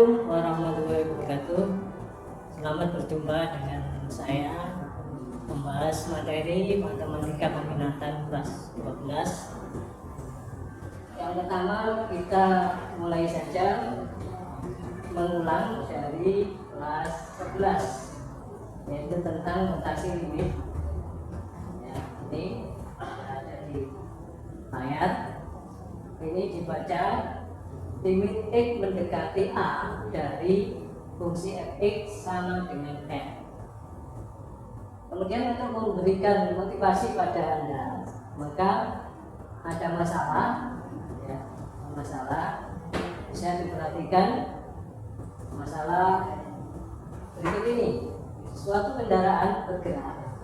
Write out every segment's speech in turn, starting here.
Assalamualaikum warahmatullahi wabarakatuh. Selamat berjumpa dengan saya membahas materi matematika peminatan kelas 12. Yang pertama kita mulai saja mengulang dari kelas 11, yaitu tentang notasi limit. Ya, ini ada di ayat. Ini dibaca limit x mendekati a dari fungsi fx sama dengan f. Kemudian untuk memberikan motivasi pada Anda, maka ada masalah, ya, bisa diperhatikan. Masalah berikut ini: suatu kendaraan bergerak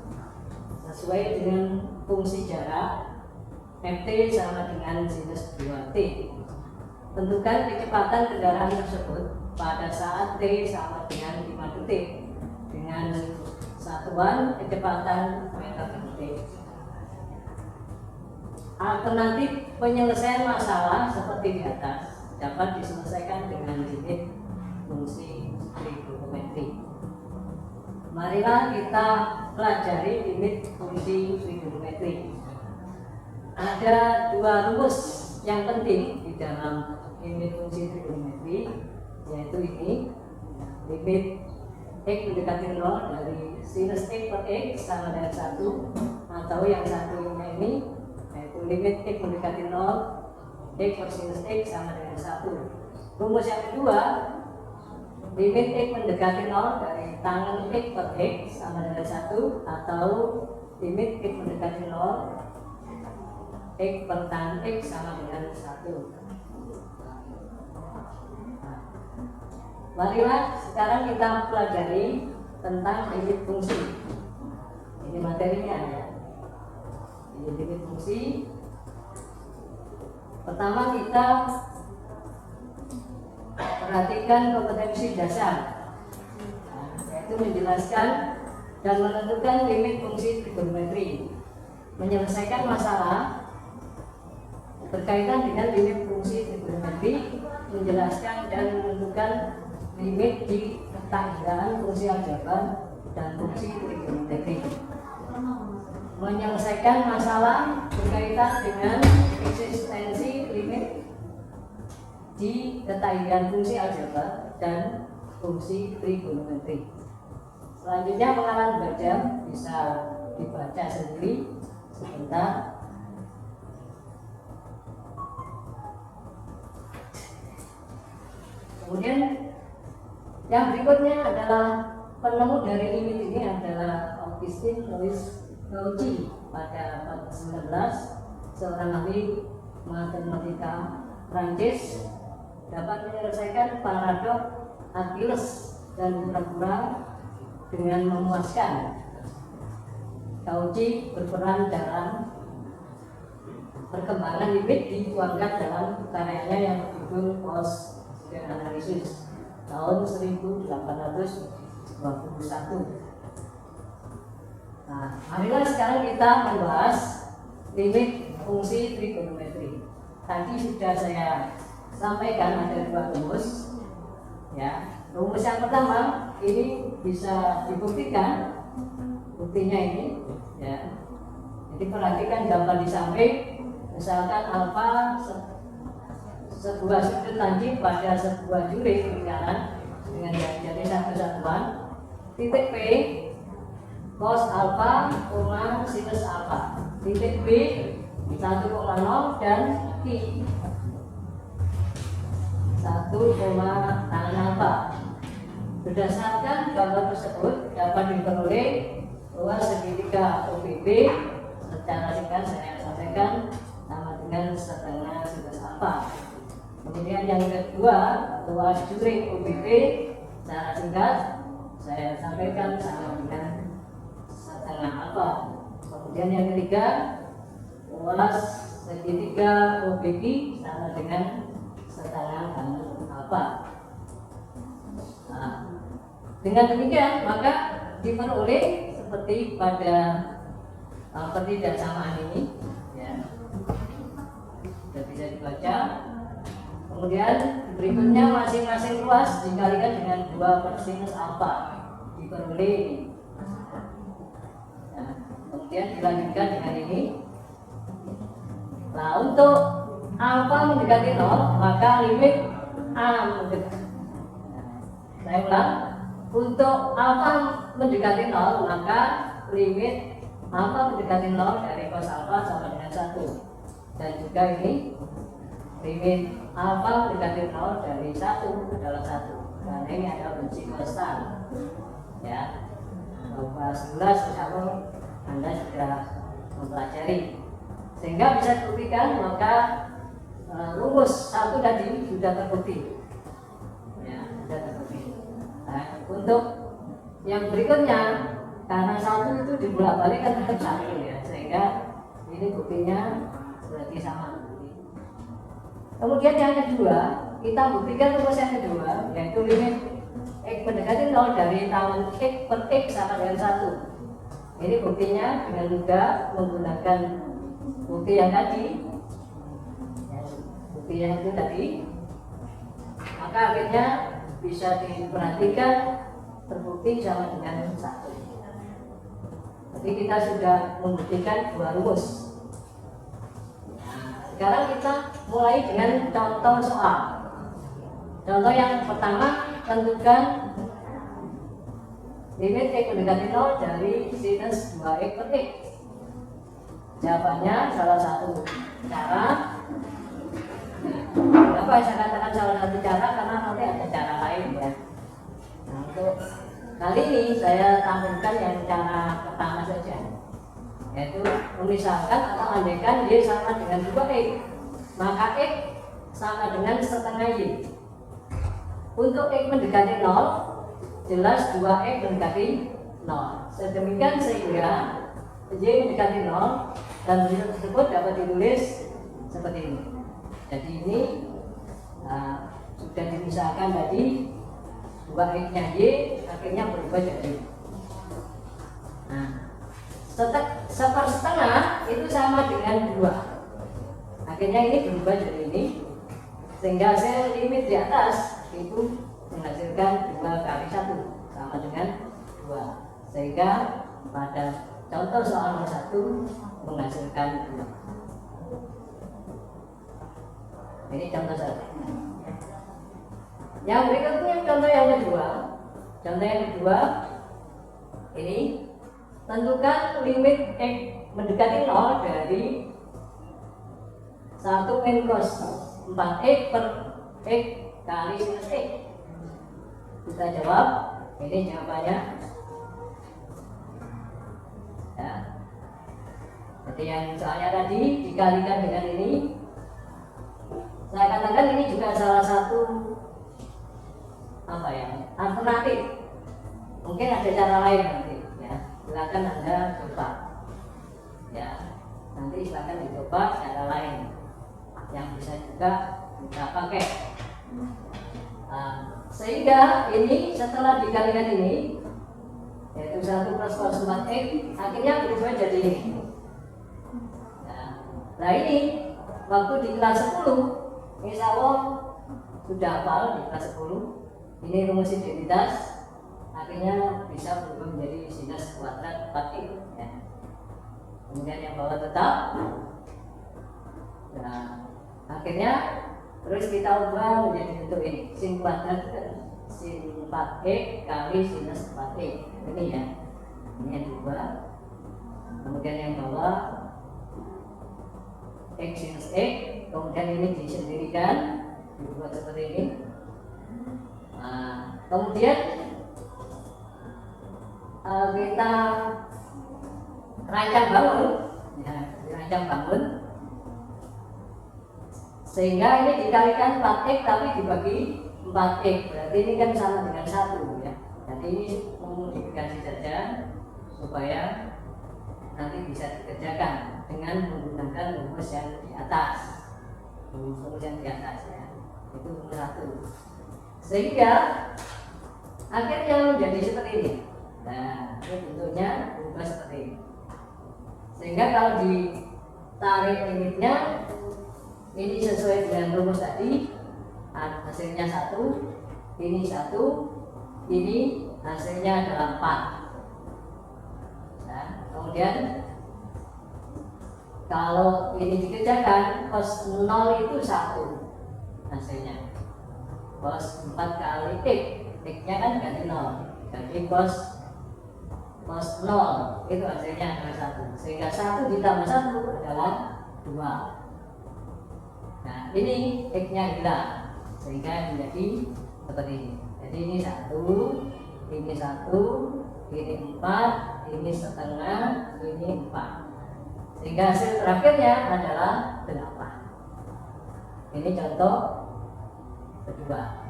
sesuai dengan fungsi jarak ft sama dengan sinus 2t. Tentukan kecepatan kendaraan tersebut pada saat t sama dengan 5 detik dengan satuan kecepatan meter per detik. Alternatif penyelesaian masalah seperti di atas dapat diselesaikan dengan limit fungsi trigonometri. Marilah kita pelajari limit fungsi trigonometri. Ada dua rumus yang penting di dalam limit fungsi trigonometri, yaitu ini: limit x mendekati 0 dari sinus x per x sama dengan 1, atau yang satunya ini yaitu limit x mendekati 0 x per sinus x sama dengan 1. Rumus yang kedua, limit x mendekati 0 dari tangen x per x sama dengan 1, atau limit x mendekati 0 x per tan x sama dengan 1. Marilah sekarang kita pelajari tentang limit fungsi. Ini materinya ya. Ini limit fungsi. Pertama kita perhatikan kompetensi dasar, yaitu menjelaskan dan menentukan limit fungsi trigonometri, menyelesaikan masalah berkaitan dengan limit fungsi trigonometri, menjelaskan dan menentukan limit di ketanggaan fungsi aljabar dan fungsi trigonometri, menyelesaikan masalah berkaitan dengan eksistensi limit di ketanggaan fungsi aljabar dan fungsi trigonometri. Selanjutnya pengalaman belajar bisa dibaca sendiri sebentar. Kemudian yang berikutnya adalah penemu dari limit ini adalah Augustin Louis Cauchy pada 19, seorang ahli matematika Prancis, dapat menyelesaikan paradoks Archimedes dan pura-pura dengan memuaskan. Cauchy berperan dalam perkembangan limit dituangkan dalam karyanya yang berjudul Post-Analysis tahun 1821. Nah, marilah sekarang kita membahas limit fungsi trigonometri. Tadi sudah saya sampaikan ada dua rumus. Ya, rumus yang pertama ini bisa dibuktikan. Buktinya ini, ya. Jadi perhatikan gambar di samping. Misalkan alfa sebuah sudut tangkip pada sebuah juri lingkaran dengan jari satu satuan, titik P cos alfa, sinus alfa, titik B 1,0 dan Q 1, tan alfa. Berdasarkan gambar tersebut dapat diperoleh bahwa segitiga OPB secara singkat saya sampaikan sama dengan setengah sinus alfa. Kemudian yang kedua, ruas juring OBB secara singkat saya sampaikan sama dengan setengah alfa. Kemudian yang ketiga, ruas segitiga OBQ sama dengan setengah alfa. Nah, dengan demikian maka diperoleh seperti pada pertidaksamaan ini, ya, sudah bisa dibaca. Kemudian berikutnya masing-masing ruas dikalikan dengan 2 per sinus alfa diperoleh ini. Nah, kemudian dilanjutkan dengan ini. Nah, untuk alfa mendekati 0 maka limit A mendekati. Saya ulang, untuk alfa mendekati 0 maka limit alfa mendekati 0 dari cos alfa sama dengan 1. Dan juga ini limit alfa mendekati 0 dari 1 adalah 1. Karena ini adalah benci konstan. Ya, bahas jelas kalau Anda sudah mempelajari, sehingga bisa dibuktikan. Maka rumus 1 tadi sudah terbukti. Ya, sudah terbukti. Nah, untuk yang berikutnya, karena 1 itu dibolak-balik kan tetap 1 ya, sehingga ini buktinya berarti sama. Kemudian yang kedua, kita buktikan rumus yang kedua, yaitu limit X mendekati 0 dari tangan X per X sama dengan 1. Ini buktinya dengan mudah menggunakan bukti yang tadi, bukti yang itu tadi. Maka akhirnya bisa diperhatikan terbukti sama dengan 1. Jadi kita sudah membuktikan 2 rumus. Sekarang kita mulai dengan contoh soal. Contoh yang pertama, tentukan limit X mendekati 0 dari sinus 2X per X. Jawabannya salah satu cara. Kenapa saya katakan salah satu cara? Karena nanti ada cara lain ya. Nah, untuk kali ini saya tampilkan yang cara pertama saja, yaitu memisahkan atau andaikan Y sama dengan 2X, maka X sama dengan setengah Y. Untuk X mendekati 0, jelas 2X mendekati 0. Sedemikian sehingga Y mendekati 0 dan bentuk tersebut dapat ditulis seperti ini. Jadi ini sudah dipisahkan tadi, 2X-nya Y akhirnya berubah jadi. Nah, sepersetengah itu sama dengan 2. Akhirnya ini berubah jadi ini, sehingga hasil limit di atas itu menghasilkan 2 kali 1 sama dengan 2. Sehingga pada contoh soal nomor 1 menghasilkan 2. Ini contoh 1. Yang berikutnya contoh yang kedua. Contoh yang kedua ini, tentukan limit X mendekati 0 dari 1 min cos 4X per X kali sinus X. Kita jawab, ini jawabannya ya. Jadi yang soalnya tadi dikalikan dengan ini, saya katakan ini juga salah satu alternatif. Mungkin ada cara lain nanti ya, silakan Anda coba ya, nanti silakan dicoba cara lain yang bisa juga kita pakai. Sehingga ini setelah dikalikan ini, yaitu 1 plus cos 4X, akhirnya berubah jadi ini. Nah ini waktu di kelas 10, insya Allah sudah hafal di kelas 10. Ini rumus identitas, akhirnya bisa berubah menjadi sinus kuadrat 4X ya. Kemudian yang bawah tetap. Nah, akhirnya terus kita ubah menjadi bentuk ini, sin kuadrat sin 4X kali sinus 4X. Ini ya, ini yang diubah. Kemudian yang bawah X sinus X, kemudian ini disendirikan, dibuat seperti ini. Nah, kemudian kita rancang bangun, ya, dirancang bangun, sehingga ini dikalikan 4X tapi dibagi 4X, berarti ini kan sama dengan 1 ya. Jadi ini memodifikasi saja supaya nanti bisa dikerjakan dengan menggunakan rumus yang di atas, rumus yang di atas ya, itu rumus 1. Sehingga akhirnya menjadi seperti ini. Nah, ini bentuknya berubah seperti ini. Sehingga kalau ditarik limitnya, ini sesuai dengan rumus tadi, hasilnya 1, ini 1, ini hasilnya adalah 4. Nah, kemudian kalau ini dikerjakan, cos 0 itu 1 hasilnya. Cos 4 kali x-nya kan ganti 0, jadi cos 0 itu hasilnya adalah 1, sehingga 1 ditambah 1 adalah 2. Nah, ini x-nya hilang, sehingga menjadi seperti ini. Jadi ini 1, ini 1, ini 4, ini setengah, ini 4. Sehingga hasil terakhirnya adalah 8. Ini contoh kedua.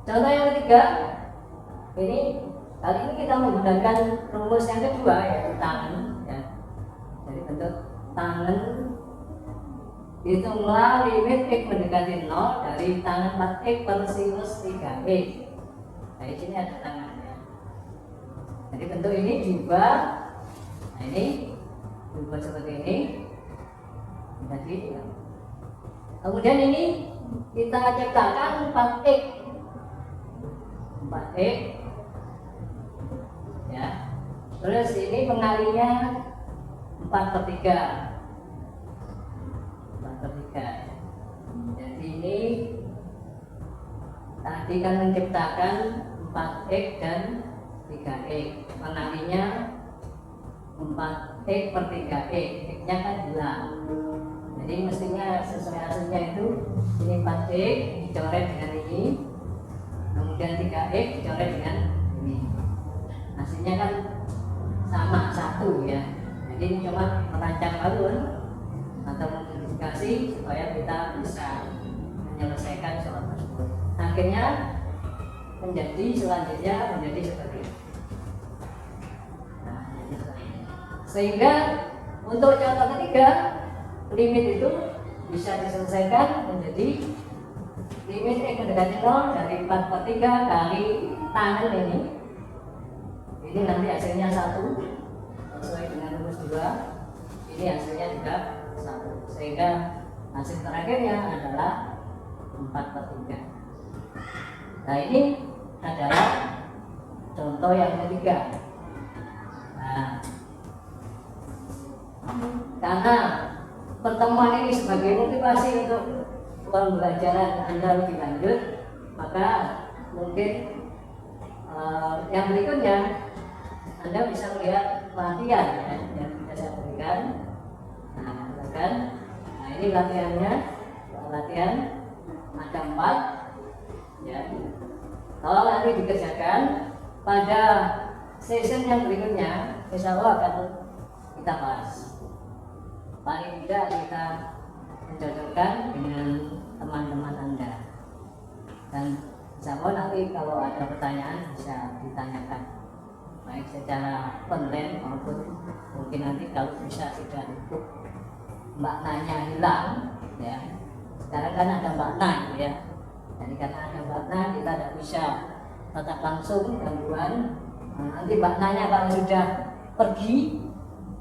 Contoh yang ketiga, ini kali ini kita menggunakan rumus yang kedua, yaitu tangen. Ya. Jadi bentuk tangen, hitunglah limit x mendekati 0 dari tangen 4x per sinus 3x. Nah, di sini ada tangannya. Jadi bentuk ini diubah. Nah, ini diubah seperti ini. Jadi, ya. Kemudian ini kita ciptakan 4x, ya. Terus ini pengalinya 4/3. Jadi ini tadi kan menciptakan 4x dan 3x, pengalinya 4x per 3x, x-nya kan hilang. Jadi mestinya sesuai hasilnya itu ini 4x dicoret dengan ini, kemudian 3x dicoret dengan ini. Hasilnya kan sama 1 ya. Jadi ini cuma merancang alur atau modifikasi supaya kita bisa menyelesaikan soal tersebut. Akhirnya selanjutnya menjadi seperti ini. Nah, sehingga untuk contoh ketiga, limit itu bisa diselesaikan menjadi limit x mendekati 0 dari 4/3 kali tangen ini. Ini nanti hasilnya 1 sesuai dengan rumus 2. Ini hasilnya juga 1, sehingga hasil terakhirnya adalah 4/3. Nah, ini adalah contoh yang ketiga. Nah, karena pertemuan ini sebagai motivasi untuk pembelajaran Anda lebih lanjut, maka mungkin yang berikutnya Anda bisa melihat latihan ya, yang bisa saya berikan. Nah, ini latihannya, latihan ada 4 ya. Kalau nanti dikerjakan pada session yang berikutnya, insya Allah akan kita bahas. Paling tidak kita mencocokkan dengan teman-teman Anda, dan insya Allah nanti kalau ada pertanyaan bisa ditanyakan, baik secara konten maupun mungkin nanti kalau bisa tidak untuk maknanya hilang ya. Sekarang kan ada makna ya, jadi karena ada makna kita tidak bisa tatap langsung gangguan. Nanti maknanya kalau sudah pergi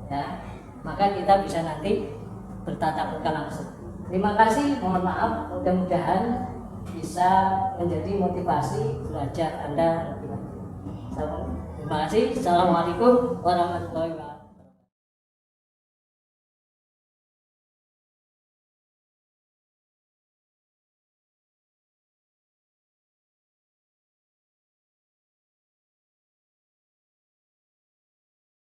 ya, maka kita bisa nanti bertatap muka langsung. Terima kasih, mohon maaf, mudah-mudahan bisa menjadi motivasi belajar Anda lebih lanjut. Terima kasih. Assalamualaikum warahmatullahi wabarakatuh.